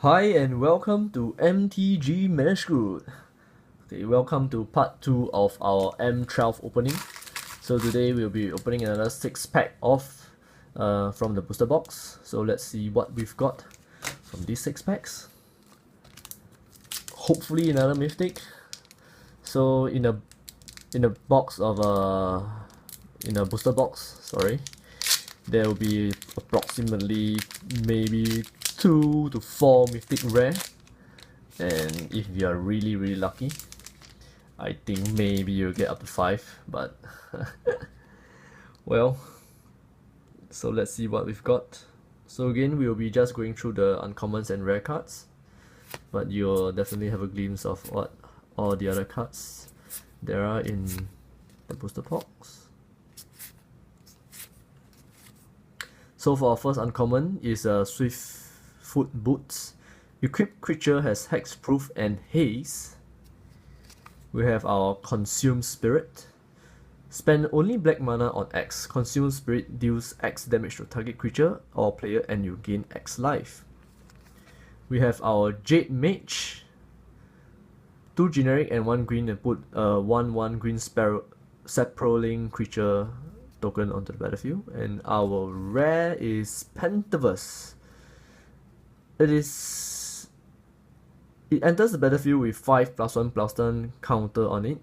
Hi and welcome to MTG Manuscript. Okay, welcome to part 2 of our M12 opening. So today we'll be opening another 6-pack of from the booster box. So let's see what we've got from these 6 packs. Hopefully another mythic. So in a box of in a booster box, sorry, there will be approximately maybe 2 to 4 mythic rare, and if you are really lucky, I think maybe you'll get up to 5, but well, so let's see what we've got. So again, we'll be just going through the uncommons and rare cards, but you'll definitely have a glimpse of what all the other cards there are in the booster box. So for our first uncommon is a Swiftfoot Boots. Equipped creature has Hexproof and Haze. We have our Consume Spirit. Spend only black mana on X. Consume Spirit deals X damage to target creature or player and you gain X life. We have our Jade Mage. 2 generic and 1 green, and put a 1/1 green Saproling creature token onto the battlefield. And our rare is Pentaverse. It enters the battlefield with 5+1/+1 counter on it.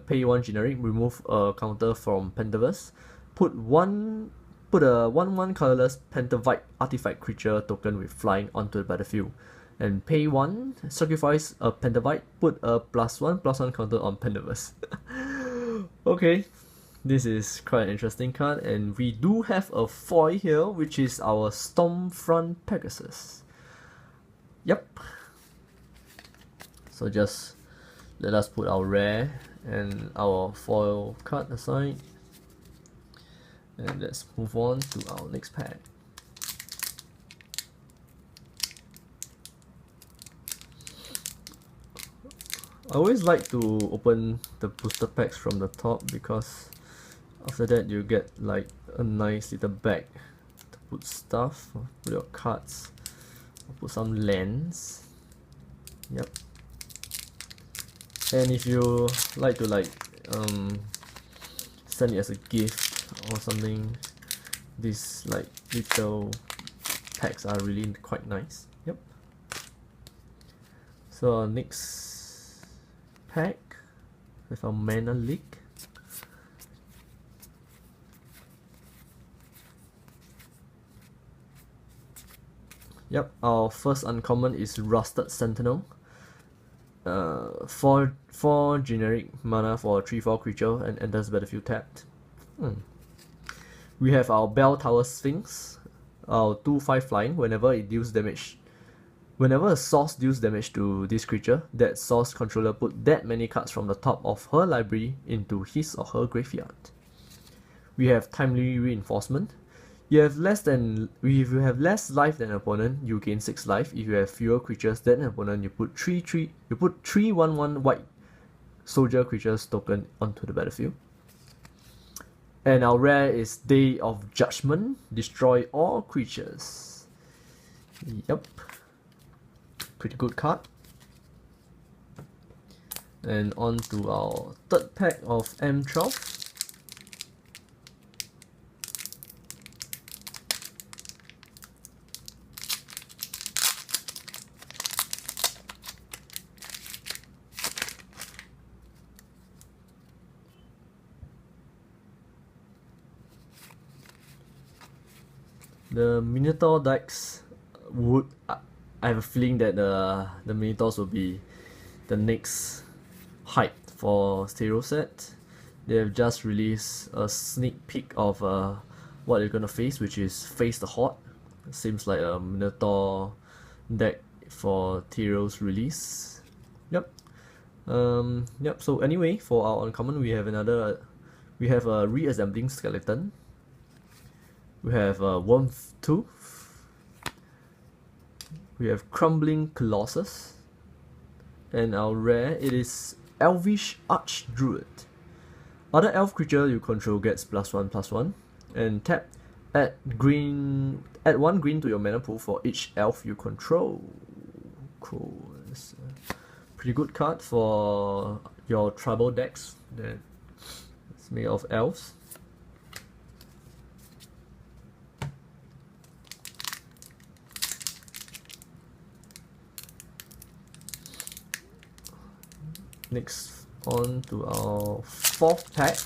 Pay 1 generic, remove a counter from Pentaverse. Put a 1/1 colorless Pentavite artifact creature token with flying onto the battlefield. And pay 1, sacrifice a Pentavite, put a +1/+1 counter on Pentaverse. Okay, this is quite an interesting card, and we do have a foil here, which is our Stormfront Pegasus. Yep. So just let us put our rare and our foil card aside, and let's move on to our next pack. I always like to open the booster packs from the top, because after that you get like a nice little bag to put stuff, put your cards, put some lands. Yep. And if you like to send it as a gift or something, these like little packs are really quite nice. Yep. So our next pack with our Mana Leak. Yep, our first uncommon is Rusted Sentinel. 4 generic mana for a 3/4 creature and enters battlefield tapped. We have our Bell Tower Sphinx. Our 2/5 flying. Whenever it deals damage, whenever a source deals damage to this creature, that source controller put that many cards from the top of her library into his or her graveyard. We have Timely Reinforcement. If you have less life than an opponent, you gain 6 life. If you have fewer creatures than an opponent, you put 3 1/1 white soldier creatures token onto the battlefield. And our rare is Day of Judgment. Destroy all creatures. Yep. Pretty good card. And on to our third pack of M12. The Minotaur decks would, I have a feeling that the Minotaurs will be the next hype for Stereo set. They have just released a sneak peek of what they're gonna face, which is Face the Horde. It seems like a Minotaur deck for Tyro's release. Yep. Yep. So anyway, for our uncommon, we have a Reassembling Skeleton. We have Warmth Tooth. We have Crumbling Colossus. And our rare, it is Elvish Archdruid. Other elf creature you control gets +1/+1. And add 1 green to your mana pool for each elf you control. cool. It's a pretty good card for your tribal decks that it's made of elves. Next, on to our fourth pack.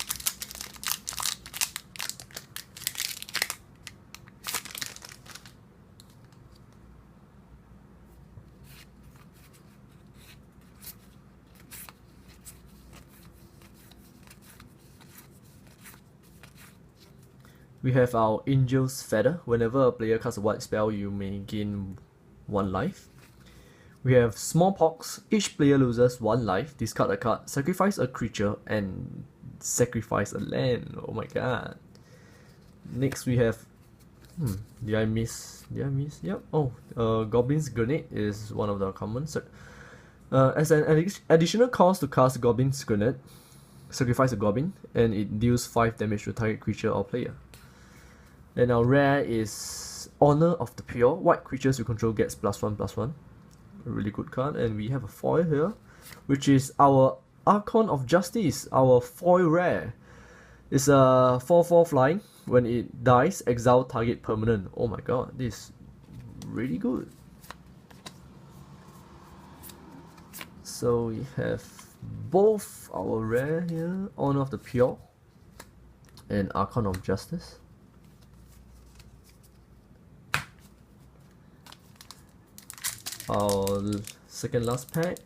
We have our Angel's Feather. Whenever a player casts a white spell, you may gain 1 life. We have Smallpox. Each player loses 1 life. Discard a card, sacrifice a creature, and sacrifice a land. Oh my god. Next we have... did I miss? Yep. Oh, Goblin's Grenade is one of the commons. As an additional cost to cast Goblin's Grenade, sacrifice a Goblin, and it deals 5 damage to target creature or player. And our rare is Honor of the Pure. White creatures you control gets +1/+1. A really good card. And we have a foil here, which is our Archon of Justice, our foil rare. It's a 4/4 flying. When it dies, exile target permanent. Oh my god, this is really good. So we have both our rare here, Honor of the Pure and Archon of Justice. Our second last pack.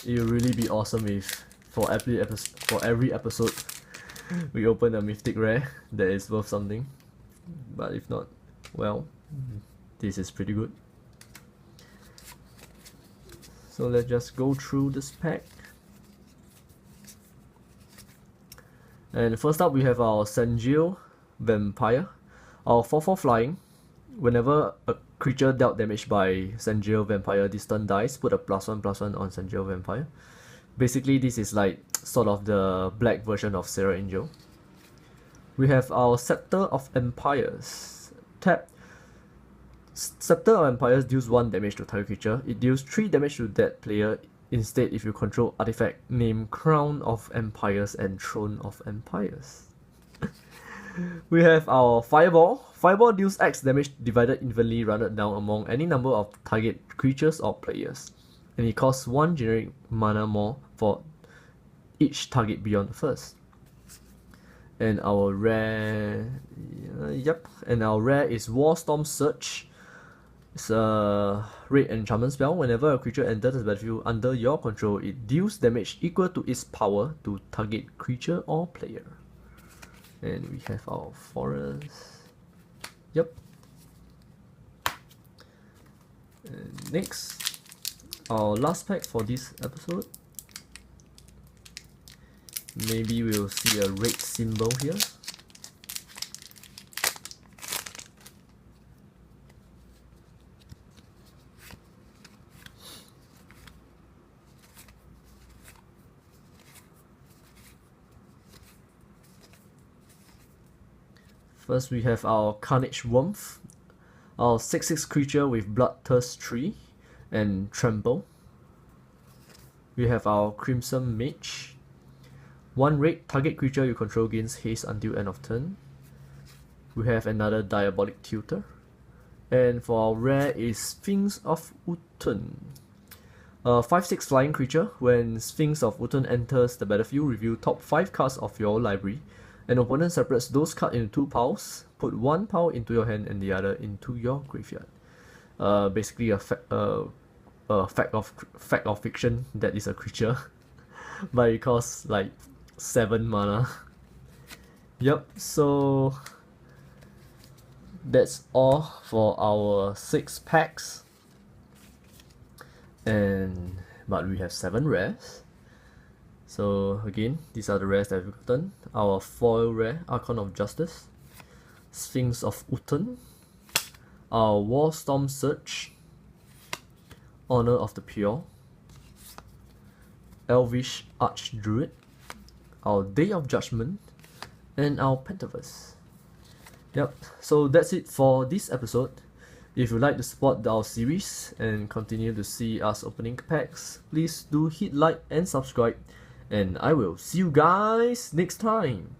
It would really be awesome if for every episode we open a mythic rare that is worth something. But if not, well, this is pretty good. So let's just go through this pack. And first up we have our Sanjil Vampire. Our 4/4 flying. Whenever a creature dealt damage by Sanjil Vampire this turn dies, put a +1/+1 on Sanjil Vampire. Basically this is like sort of the black version of Sarah Angel. We have our Scepter of Empires. Tap. Scepter of Empires deals 1 damage to target creature. It deals 3 damage to that player instead if you control artifact named Crown of Empires and Throne of Empires. We have our Fireball. Fireball deals X damage divided evenly rounded down among any number of target creatures or players. And it costs 1 generic mana more for each target beyond the first. And our rare... And our rare is Warstorm Surge. It's a red enchantment spell. Whenever a creature enters the battlefield under your control, it deals damage equal to its power to target creature or player. And we have our forest. Yep. And next, our last pack for this episode. Maybe we'll see a red symbol here. First we have our Carnage Warmth, our 6/6 creature with Bloodthirst 3 and Trample. We have our Crimson Mage. 1 red, target creature you control gains haste until end of turn. We have another Diabolic Tutor. And for our rare is Sphinx of Utun. A 5/6 flying creature. When Sphinx of Utun enters the battlefield, reveal top 5 cards of your library. An opponent separates those cards into 2 piles. Put 1 pile into your hand and the other into your graveyard. Basically a fact of fiction that is a creature, but it costs like 7 mana. Yep. So that's all for our 6 packs. But we have 7 rares. So again, these are the rares that we've gotten. Our foil rare, Archon of Justice, Sphinx of Utun, our Warstorm Surge, Honor of the Pure, Elvish Archdruid, our Day of Judgment, and our Pentaverse. Yep, so that's it for this episode. If you'd like to support our series and continue to see us opening packs, please do hit like and subscribe, and I will see you guys next time.